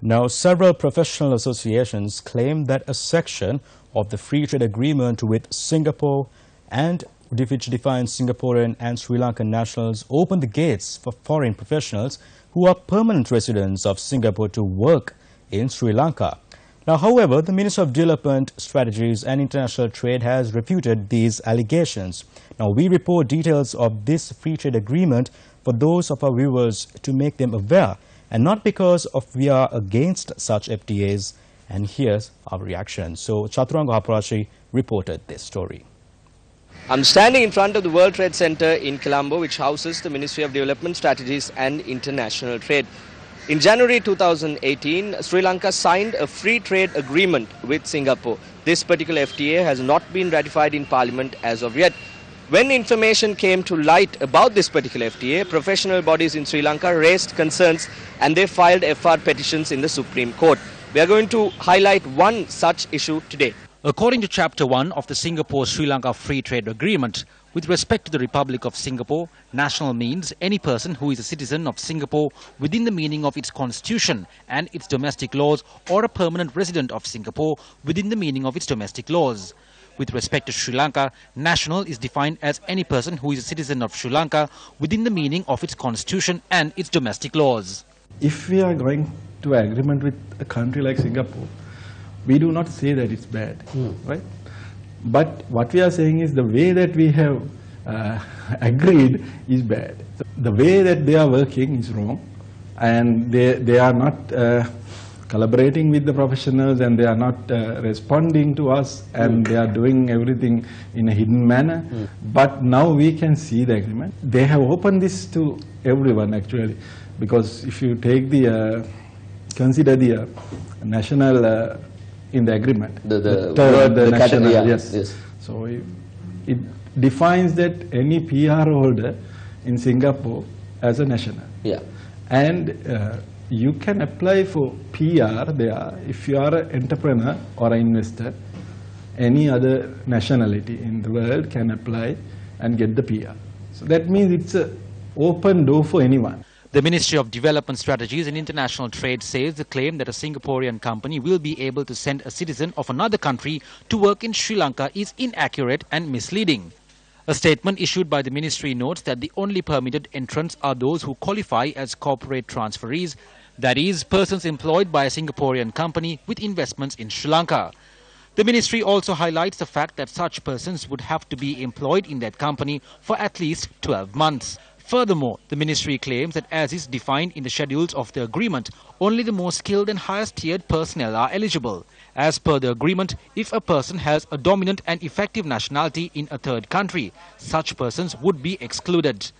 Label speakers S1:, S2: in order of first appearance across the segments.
S1: Now, several professional associations claim that a section of the free trade agreement with Singapore and which defines Singaporean and Sri Lankan nationals open the gates for foreign professionals who are permanent residents of Singapore to work in Sri Lanka. Now, however, the Minister of Development, Strategies and International Trade has refuted these allegations. Now, we report details of this free trade agreement for those of our viewers to make them aware, and not because we are against such FTAs. And here's our reaction. So, Chaturanga Haparashi reported this story.
S2: I'm standing in front of the World Trade Center in Colombo, which houses the Ministry of Development, Strategies and International Trade. In January 2018, Sri Lanka signed a free trade agreement with Singapore. This particular FTA has not been ratified in Parliament as of yet. When information came to light about this particular FTA, professional bodies in Sri Lanka raised concerns and they filed FR petitions in the Supreme Court. We are going to highlight one such issue today.
S3: According to Chapter 1 of the Singapore-Sri Lanka Free Trade Agreement, with respect to the Republic of Singapore, national means any person who is a citizen of Singapore within the meaning of its constitution and its domestic laws, or a permanent resident of Singapore within the meaning of its domestic laws. With respect to Sri Lanka, national is defined as any person who is a citizen of Sri Lanka within the meaning of its constitution and its domestic laws.
S4: If we are going to an agreement with a country like Singapore, we do not say that it's bad, right? But what we are saying is the way that we have agreed is bad. So the way that they are working is wrong, and they are not collaborating with the professionals, and they are not responding to us, and they are doing everything in a hidden manner. But now we can see the agreement. They have opened this to everyone actually, because if you take the consider the national in the agreement, the national, yes. So it defines that any PR holder in Singapore as a national.
S2: Yeah.
S4: And you can apply for PR there if you are an entrepreneur or an investor. Any other nationality in the world can apply and get the PR. So that means it's an open door for anyone.
S3: The Ministry of Development, Strategies and International Trade says the claim that a Singaporean company will be able to send a citizen of another country to work in Sri Lanka is inaccurate and misleading. A statement issued by the ministry notes that the only permitted entrants are those who qualify as corporate transferees, that is, persons employed by a Singaporean company with investments in Sri Lanka. The ministry also highlights the fact that such persons would have to be employed in that company for at least 12 months. Furthermore, the ministry claims that as is defined in the schedules of the agreement, only the most skilled and highest tiered personnel are eligible. As per the agreement, if a person has a dominant and effective nationality in a third country, such persons would be excluded.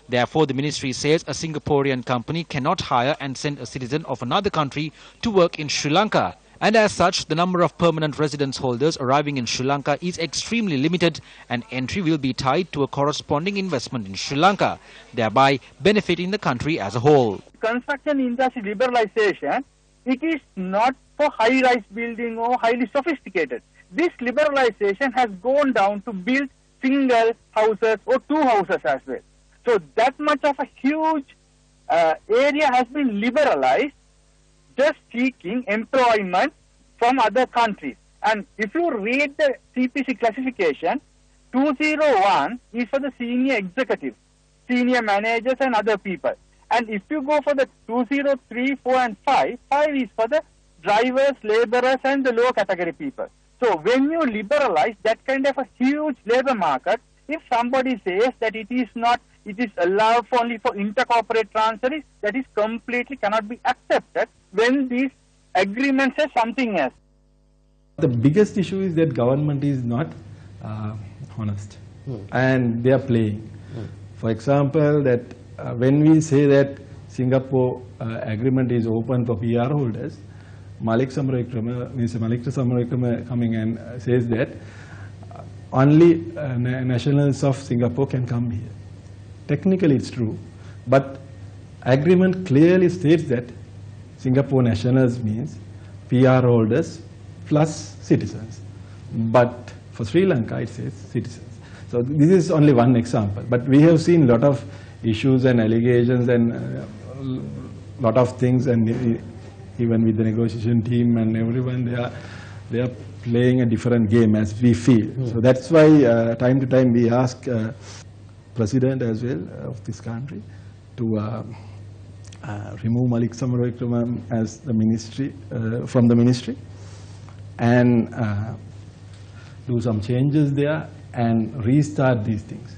S3: Therefore, the ministry says a Singaporean company cannot hire and send a citizen of another country to work in Sri Lanka. And as such, the number of permanent residence holders arriving in Sri Lanka is extremely limited, and entry will be tied to a corresponding investment in Sri Lanka, thereby benefiting the country as a whole.
S5: Construction industry liberalization, it is not for high-rise building or highly sophisticated. This liberalization has gone down to build single houses or two houses as well. So that much of a huge area has been liberalized, just seeking employment from other countries. And if you read the CPC classification, 201 is for the senior executives, senior managers and other people. And if you go for the 203, 4 and 5, 5 is for the drivers, laborers and the lower category people. So when you liberalize that kind of a huge labor market, if somebody says that it is allowed only for intercorporate transfers, that is completely cannot be accepted when this agreement says something else.
S4: The biggest issue is that government is not honest and they are playing. For example, that when we say that Singapore agreement is open for PR holders, Minister Malik Samaravikrama coming and says that only nationals of Singapore can come here. Technically it's true, but agreement clearly states that Singapore nationals means PR holders plus citizens. But for Sri Lanka it says citizens. So this is only one example, but we have seen a lot of issues and allegations and lot of things and even with the negotiation team and everyone, they are playing a different game as we feel. So that's why time to time we ask President as well of this country to remove Malik Samarawickrama as the ministry from the ministry and do some changes there and restart these things.